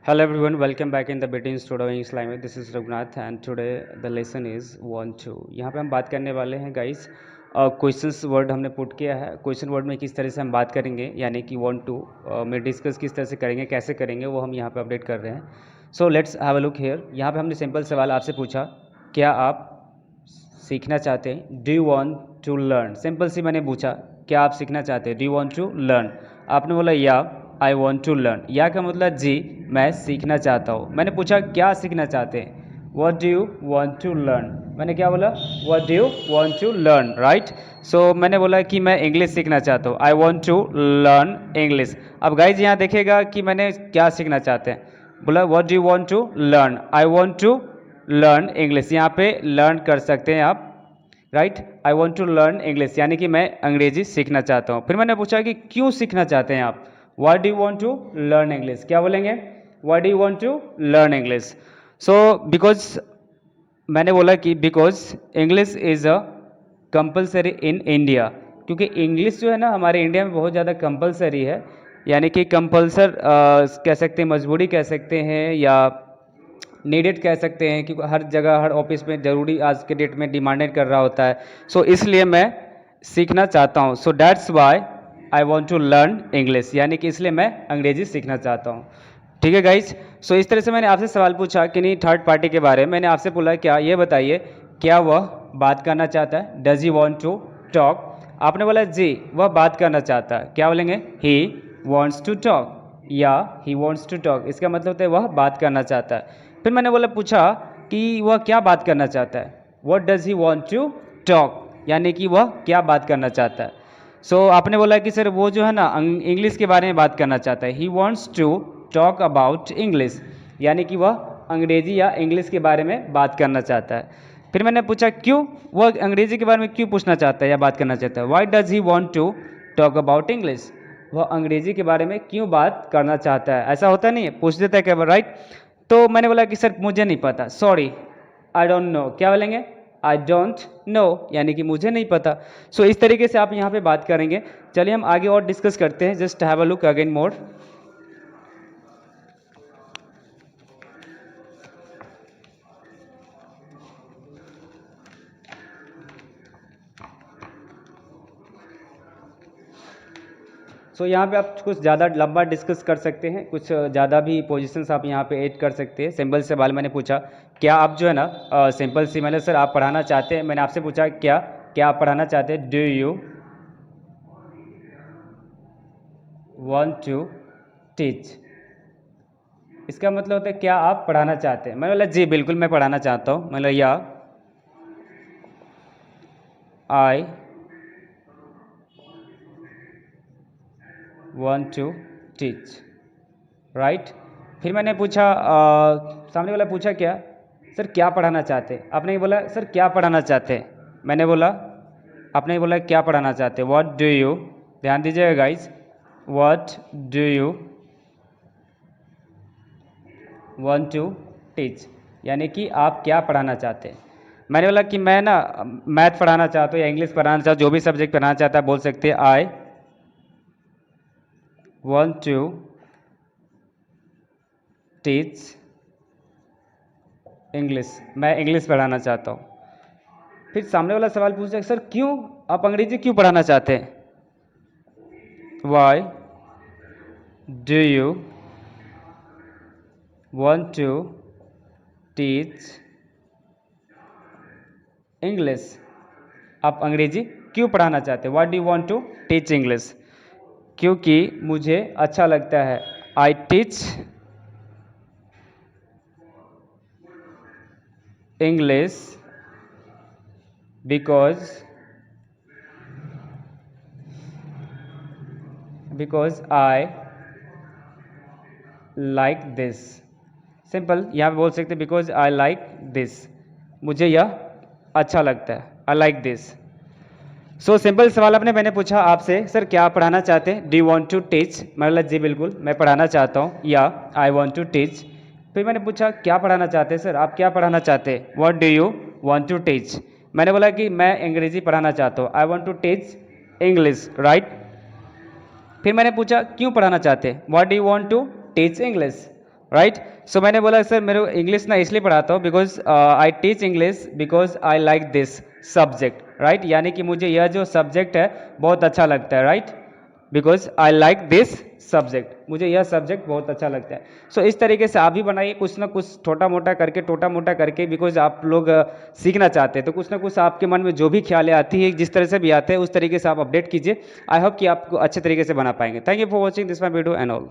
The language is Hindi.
Hello everyone, welcome back in the Between Studio English language. This is Raghunath and today the lesson is 1-2. यहाँ पे हम बात करने वाले हैं गाइस क्वेश्चंस वर्ड हमने पुट किया है. क्वेश्चन वर्ड में किस तरह से हम बात करेंगे यानी कि 1-2 में डिस्कस किस तरह से करेंगे, कैसे करेंगे, वो हम यहाँ पे अपडेट कर रहे हैं. So let's have a look here. यहाँ पे हमने सिंपल सवाल आपसे पूछा, क्या आप सीखना चाहते हैं? Do you want to learn? Simple सी मैंने पूछा, क्या आप सीखना चाहते हैं? Do you want to learn? आपने बोला या आई वॉन्ट टू लर्न. या का मतलब जी मैं सीखना चाहता हूँ. मैंने पूछा क्या सीखना चाहते हैं? What do you want to learn? मैंने क्या बोला? What do you want to learn, right. So मैंने बोला कि मैं इंग्लिश सीखना चाहता हूँ. I want to learn English. अब गाइज यहाँ देखेगा कि मैंने क्या सीखना चाहते हैं. बोला what do you want to learn? I want to learn English. यहाँ पे लर्न कर सकते हैं आप, right. I want to learn English यानी कि मैं अंग्रेजी सीखना चाहता हूँ. फिर मैंने पूछा कि क्यों सीखना चाहते हैं आप? Why do you want to learn English? क्या बोलेंगे? Why do you want to learn English? So because मैंने बोला कि because English is a compulsory in India. क्योंकि इंग्लिश जो है ना हमारे इंडिया में बहुत ज़्यादा कंपलसरी है, यानी कि कंपल्सर कह सकते हैं, मजबूरी कह सकते हैं, या नीडेड कह सकते हैं, क्योंकि हर जगह हर ऑफिस में ज़रूरी आज के डेट में डिमांडेड कर रहा होता है. सो इसलिए मैं सीखना चाहता हूँ. So that's why I want to learn English, यानी कि इसलिए मैं अंग्रेजी सीखना चाहता हूँ. ठीक है गाइज. सो इस तरह से मैंने आपसे सवाल पूछा कि नहीं थर्ड पार्टी के बारे में. मैंने आपसे बोला क्या ये बताइए, क्या वह बात करना चाहता है? Does he want to talk? आपने बोला जी वह बात करना चाहता है. क्या बोलेंगे? ही वॉन्ट्स टू टॉक या ही वॉन्ट्स टू टॉक. इसका मतलब होता है वह बात करना चाहता है. फिर मैंने बोला पूछा कि वह क्या बात करना चाहता है. What does he want to talk, यानी कि वह क्या बात करना चाहता है. सो आपने बोला कि सर वो जो है ना इंग्लिश के बारे में बात करना चाहता है. He wants to talk about English, यानी कि वह अंग्रेजी या इंग्लिश के बारे में बात करना चाहता है. फिर मैंने पूछा क्यों वह अंग्रेजी के बारे में क्यों पूछना चाहता है या बात करना चाहता है. Why does he want to talk about English? वह अंग्रेजी के बारे में क्यों बात करना चाहता है. ऐसा होता नहीं है, पूछ देता है क्या, राइट. तो मैंने बोला कि सर मुझे नहीं पता, सॉरी आई डोंट नो. क्या बोलेंगे? आई डोंट नो, यानी कि मुझे नहीं पता. सो इस तरीके से आप यहाँ पे बात करेंगे. चलिए हम आगे और डिस्कस करते हैं. Just have a look again more. So यहाँ पे आप कुछ ज़्यादा लंबा डिस्कस कर सकते हैं, कुछ ज़्यादा भी पोजीशंस आप यहाँ पे ऐड कर सकते हैं. सिंपल सवाल मैंने पूछा, क्या आप जो है ना सिंपल सी मैंने सर आप पढ़ाना चाहते हैं. मैंने आपसे पूछा क्या क्या आप पढ़ाना चाहते हैं. Do you want to teach? इसका मतलब होता है क्या आप पढ़ाना चाहते हैं. मैंने बोला जी बिल्कुल मैं पढ़ाना चाहता हूँ. मैंने बोला या I want to teach, right. फिर मैंने पूछा सामने वाला पूछा क्या सर क्या पढ़ाना चाहते हैं. आपने बोला सर क्या पढ़ाना चाहते हैं. मैंने बोला आपने बोला क्या पढ़ाना चाहते हैं. व्हाट डू यू, ध्यान दीजिएगा guys, what do you want to teach, यानी कि आप क्या पढ़ाना चाहते हैं. मैंने बोला कि मैं ना मैथ पढ़ाना चाहता हूँ या इंग्लिश पढ़ाना चाहता हूँ, जो भी सब्जेक्ट पढ़ाना चाहता है बोल सकते हैं. I want to teach English, मैं इंग्लिश पढ़ाना चाहता हूँ. फिर सामने वाला सवाल पूछा सर क्यों आप अंग्रेजी क्यों पढ़ाना चाहते हैं. Why do you want to teach English, आप अंग्रेजी क्यों पढ़ाना चाहते हैं. What do you want to teach English, क्योंकि मुझे अच्छा लगता है. I teach English because I like this. Simple यहाँ पे बोल सकते हैं बिकॉज आई लाइक दिस, मुझे यह अच्छा लगता है. आई लाइक दिस. सो सिंपल सवाल आपने मैंने पूछा आपसे सर क्या आप पढ़ाना चाहते हैं. Do you want to teach. मतलब जी बिल्कुल मैं पढ़ाना चाहता हूँ, या आई वांट टू टीच. फिर मैंने पूछा क्या पढ़ाना चाहते हैं सर, आप क्या पढ़ाना चाहते हैं. What do you want to teach. मैंने बोला कि मैं अंग्रेजी पढ़ाना चाहता हूँ. I want to teach English, right. फिर मैंने पूछा क्यों पढ़ाना चाहते हैं. What do you want to teach English. Right. So मैंने बोला सर मेरे को इंग्लिश ना इसलिए पढ़ाता हूँ because I teach English because I like this subject, right, यानी कि मुझे यह जो सब्जेक्ट है बहुत अच्छा लगता है, right, because I like this subject, मुझे यह सब्जेक्ट बहुत अच्छा लगता है। सो इस तरीके से आप भी बनाइए कुछ ना कुछ छोटा मोटा करके, टोटा मोटा करके, बिकॉज आप लोग सीखना चाहते हैं तो कुछ ना कुछ आपके मन में जो भी ख्यालें आती है जिस तरह से भी आते हैं उस तरीके से आप अपडेट कीजिए। आई होप कि आपको अच्छे तरीके से बना पाएंगे। Thank you for watching this my video and all.